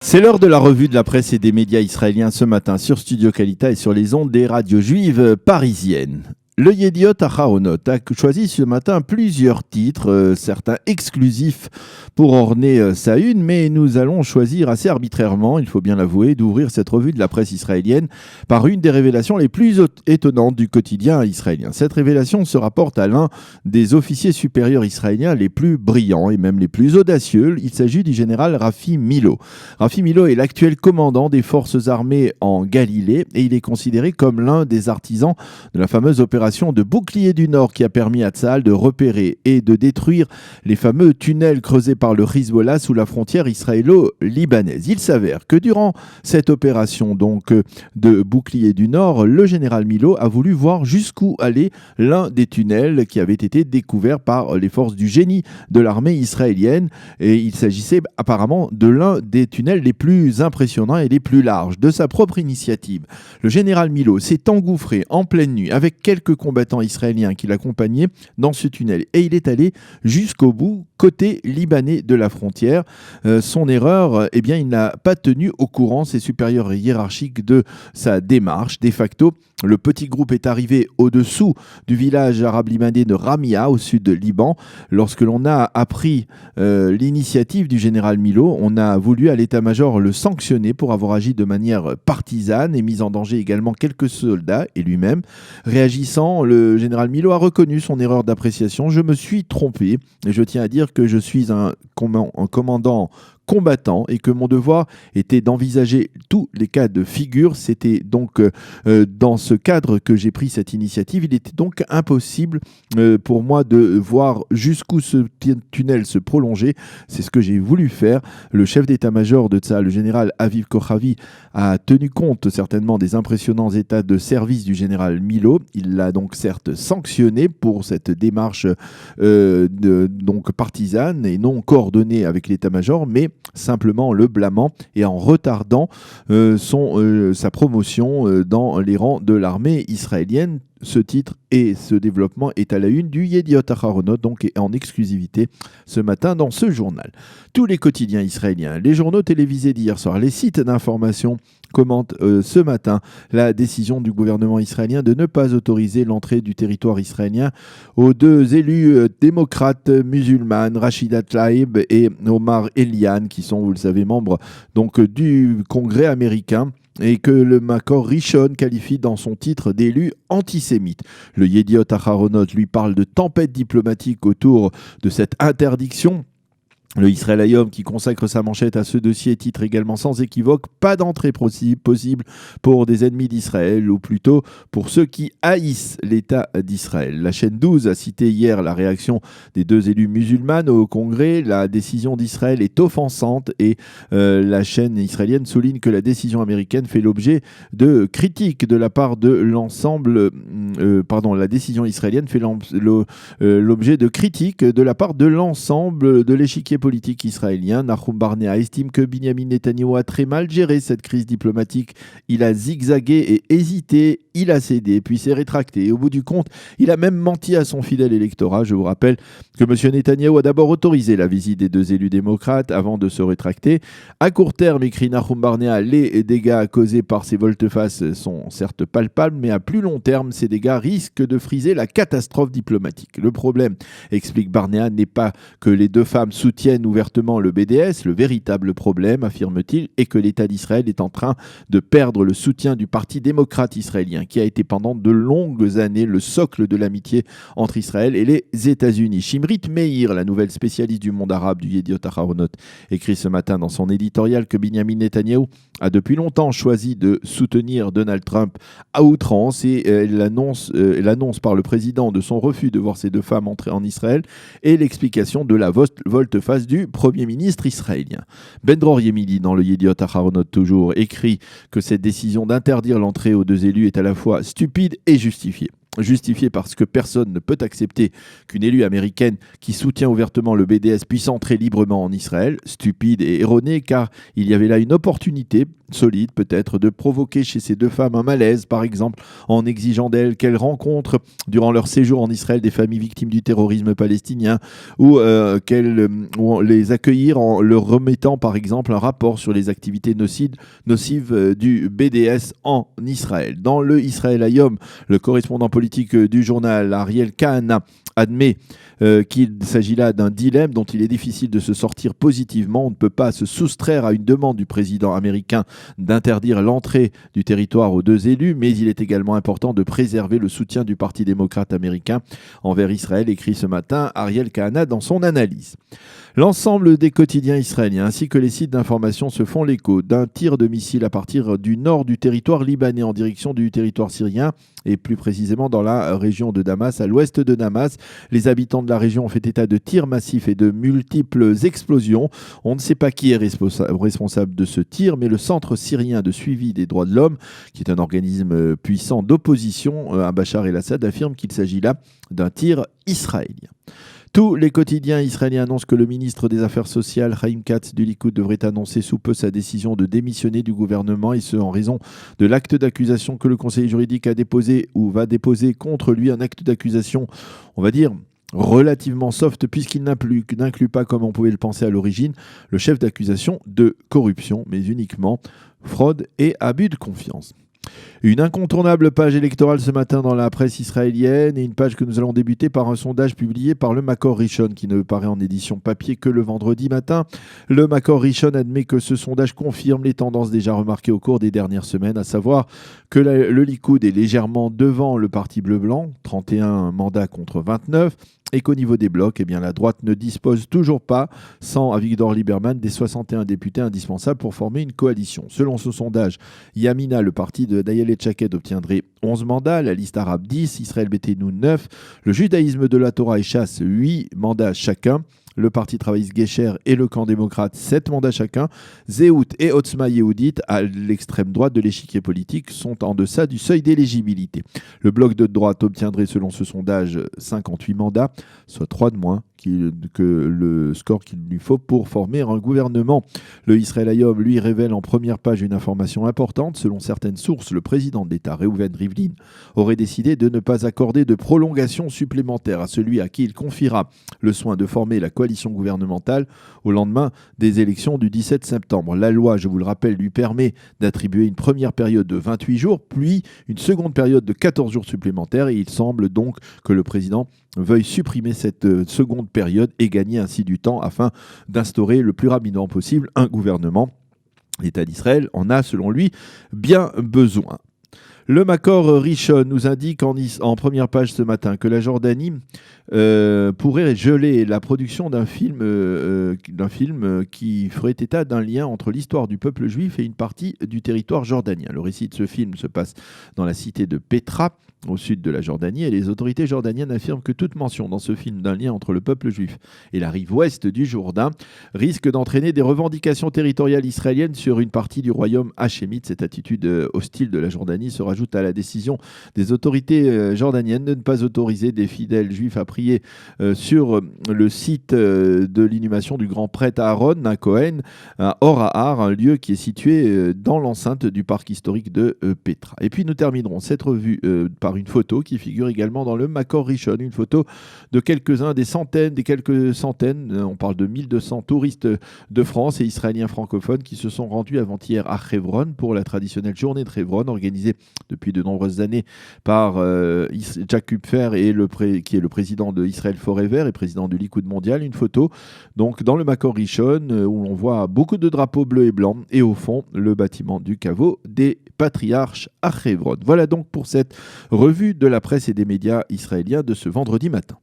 C'est l'heure de la revue de la presse et des médias israéliens ce matin sur Studio Kalita et sur les ondes des radios juives parisiennes. Le Yediot Aharonot a choisi ce matin plusieurs titres, certains exclusifs pour orner sa une, mais nous allons choisir assez arbitrairement, il faut bien l'avouer, d'ouvrir cette revue de la presse israélienne par une des révélations les plus étonnantes du quotidien israélien. Cette révélation se rapporte à l'un des officiers supérieurs israéliens les plus brillants et même les plus audacieux. Il s'agit du général Rafi Milo. Rafi Milo est l'actuel commandant des forces armées en Galilée et il est considéré comme l'un des artisans de la fameuse opération de Bouclier du Nord qui a permis à Tsahal de repérer et de détruire les fameux tunnels creusés par le Hezbollah sous la frontière israélo-libanaise. Il s'avère que durant cette opération de Bouclier du Nord, le général Milo a voulu voir jusqu'où allait l'un des tunnels qui avait été découvert par les forces du génie de l'armée israélienne et il s'agissait apparemment de l'un des tunnels les plus impressionnants et les plus larges. De sa propre initiative, le général Milo s'est engouffré en pleine nuit avec quelques combattants israéliens qui l'accompagnaient dans ce tunnel et il est allé jusqu'au bout côté libanais de la frontière. Son erreur, il n'a pas tenu au courant ses supérieurs hiérarchiques de sa démarche. De facto, le petit groupe est arrivé au-dessous du village arabe libanais de Ramia, au sud de Liban. Lorsque l'on a appris l'initiative du général Milo, on a voulu à l'état-major le sanctionner pour avoir agi de manière partisane et mis en danger également quelques soldats et lui-même. Réagissant, le général Milo a reconnu son erreur d'appréciation. Je me suis trompé et je tiens à dire que je suis un commandant combattant et que mon devoir était d'envisager tous les cas de figure. C'était donc dans ce cadre que j'ai pris cette initiative. Il était donc impossible pour moi de voir jusqu'où ce tunnel se prolongeait. C'est ce que j'ai voulu faire. Le chef d'état-major de Tsahal, le général Aviv Kochavi, a tenu compte certainement des impressionnants états de service du général Milo. Il l'a donc certes sanctionné pour cette démarche donc partisane et non coordonnée avec l'état-major, mais simplement le blâmant et en retardant sa promotion dans les rangs de l'armée israélienne. Ce titre et ce développement est à la une du Yediot Aharonot, donc en exclusivité ce matin dans ce journal. Tous les quotidiens israéliens, les journaux télévisés d'hier soir, les sites d'information commentent ce matin la décision du gouvernement israélien de ne pas autoriser l'entrée du territoire israélien aux deux élus démocrates musulmanes, Rachida Tlaib et Omar Elian, qui sont, vous le savez, membres donc, du Congrès américain, et que le Makor Rishon qualifie dans son titre d'élu antisémite. Le Yediot Aharonot lui parle de tempête diplomatique autour de cette interdiction. Le Israël Hayom, qui consacre sa manchette à ce dossier, titre également sans équivoque « Pas d'entrée possible pour des ennemis d'Israël » ou plutôt pour ceux qui haïssent l'État d'Israël. La chaîne 12 a cité hier la réaction des deux élus musulmanes au Congrès. La décision d'Israël est offensante et la chaîne israélienne souligne que la décision américaine fait l'objet de critiques de la part de l'ensemble... la décision israélienne fait l'objet de critiques de la part de l'ensemble de l'échiquier politique israélien. Nahum Barnea estime que Binyamin Netanyahou a très mal géré cette crise diplomatique. Il a zigzagué et hésité, il a cédé, puis s'est rétracté. Et au bout du compte, il a même menti à son fidèle électorat. Je vous rappelle que M. Netanyahou a d'abord autorisé la visite des deux élus démocrates avant de se rétracter. À court terme, écrit Nahum Barnea, les dégâts causés par ces volte-face sont certes palpables, mais à plus long terme, ces dégâts risquent de friser la catastrophe diplomatique. Le problème, explique Barnea, n'est pas que les deux femmes soutiennent ouvertement le BDS. Le véritable problème, affirme-t-il, est que l'État d'Israël est en train de perdre le soutien du Parti démocrate israélien, qui a été pendant de longues années le socle de l'amitié entre Israël et les États-Unis. Shimrit Meir, la nouvelle spécialiste du monde arabe du Yediot Aharonot, écrit ce matin dans son éditorial que Binyamin Netanyahou a depuis longtemps choisi de soutenir Donald Trump à outrance et l'annonce par le président de son refus de voir ces deux femmes entrer en Israël et l'explication de la volte-face du Premier ministre israélien. Ben-Dror Yemili, dans le Yediot Aharonot toujours, écrit que cette décision d'interdire l'entrée aux deux élus est à la fois stupide et justifiée. justifié parce que personne ne peut accepter qu'une élue américaine qui soutient ouvertement le BDS puisse entrer librement en Israël. Stupide et erroné, car il y avait là une opportunité solide peut-être de provoquer chez ces deux femmes un malaise, par exemple en exigeant d'elles qu'elles rencontrent durant leur séjour en Israël des familles victimes du terrorisme palestinien, ou ou les accueillir en leur remettant par exemple un rapport sur les activités nocives du BDS en Israël. Dans le Israël Hayom, le correspondant politique du journal, Ariel Kahana, admet qu'il s'agit là d'un dilemme dont il est difficile de se sortir positivement. On ne peut pas se soustraire à une demande du président américain d'interdire l'entrée du territoire aux deux élus, mais il est également important de préserver le soutien du Parti démocrate américain envers Israël, écrit ce matin Ariel Kahana dans son analyse. L'ensemble des quotidiens israéliens ainsi que les sites d'information se font l'écho d'un tir de missile à partir du nord du territoire libanais en direction du territoire syrien et plus précisément dans la région de Damas, à l'ouest de Damas. Les habitants de la région ont fait état de tirs massifs et de multiples explosions. On ne sait pas qui est responsable de ce tir, mais le Centre syrien de suivi des droits de l'homme, qui est un organisme puissant d'opposition à Bachar el-Assad, affirme qu'il s'agit là d'un tir israélien. Tous les quotidiens israéliens annoncent que le ministre des Affaires sociales, Chaim Katz du Likoud, devrait annoncer sous peu sa décision de démissionner du gouvernement, et ce en raison de l'acte d'accusation que le conseil juridique a déposé ou va déposer contre lui, un acte d'accusation, on va dire, relativement soft, puisqu'il n'inclut pas, comme on pouvait le penser à l'origine, le chef d'accusation de corruption, mais uniquement fraude et abus de confiance. Une incontournable page électorale ce matin dans la presse israélienne, et une page que nous allons débuter par un sondage publié par le Makor Rishon qui ne paraît en édition papier que le vendredi matin. Le Makor Rishon admet que ce sondage confirme les tendances déjà remarquées au cours des dernières semaines, à savoir que le Likoud est légèrement devant le parti bleu-blanc, 31 mandats contre 29, et qu'au niveau des blocs, la droite ne dispose toujours pas, sans Avigdor Lieberman, des 61 députés indispensables pour former une coalition. Selon ce sondage, Yamina, le parti d'Ayelet Shaked, obtiendrait 11 mandats, la liste arabe 10, Israël Beiteinu 9, le judaïsme de la Torah et Chasse 8 mandats chacun, le Parti travailliste Gesher et le camp démocrate 7 mandats chacun. Zéhout et Otzma Yehudit, à l'extrême droite de l'échiquier politique, sont en deçà du seuil d'éligibilité. Le bloc de droite obtiendrait, selon ce sondage, 58 mandats, soit 3 de moins que le score qu'il lui faut pour former un gouvernement. Le Israël Hayom, lui, révèle en première page une information importante. Selon certaines sources, le président de l'État, Reuven Rivlin, aurait décidé de ne pas accorder de prolongation supplémentaire à celui à qui il confiera le soin de former la coalition gouvernementale au lendemain des élections du 17 septembre. La loi, je vous le rappelle, lui permet d'attribuer une première période de 28 jours, puis une seconde période de 14 jours supplémentaires, et il semble donc que le président veuille supprimer cette seconde période et gagner ainsi du temps afin d'instaurer le plus rapidement possible un gouvernement. L'État d'Israël en a, selon lui, bien besoin. Le Makor Rishon nous indique en première page ce matin que la Jordanie pourrait geler la production d'un film qui ferait état d'un lien entre l'histoire du peuple juif et une partie du territoire jordanien. Le récit de ce film se passe dans la cité de Petra, au sud de la Jordanie, et les autorités jordaniennes affirment que toute mention dans ce film d'un lien entre le peuple juif et la rive ouest du Jourdain risque d'entraîner des revendications territoriales israéliennes sur une partie du royaume hachémite. Cette attitude hostile de la Jordanie se rajoute à la décision des autorités jordaniennes de ne pas autoriser des fidèles juifs à prier sur le site de l'inhumation du grand prêtre Aaron Cohen à Or Ahar, un lieu qui est situé dans l'enceinte du parc historique de Petra. Et puis nous terminerons cette revue par une photo qui figure également dans le Makor Rishon, une photo de quelques-uns des quelques centaines, on parle de 1200 touristes de France et israéliens francophones qui se sont rendus avant-hier à Hebron pour la traditionnelle journée de Hebron organisée depuis de nombreuses années par Jack Kupfer qui est le président de Israel Forever et président du Likoud mondial. Une photo donc dans le Makor Rishon où l'on voit beaucoup de drapeaux bleus et blancs et au fond le bâtiment du caveau des patriarches à Hebron. Voilà donc pour cette revue de la presse et des médias israéliens de ce vendredi matin.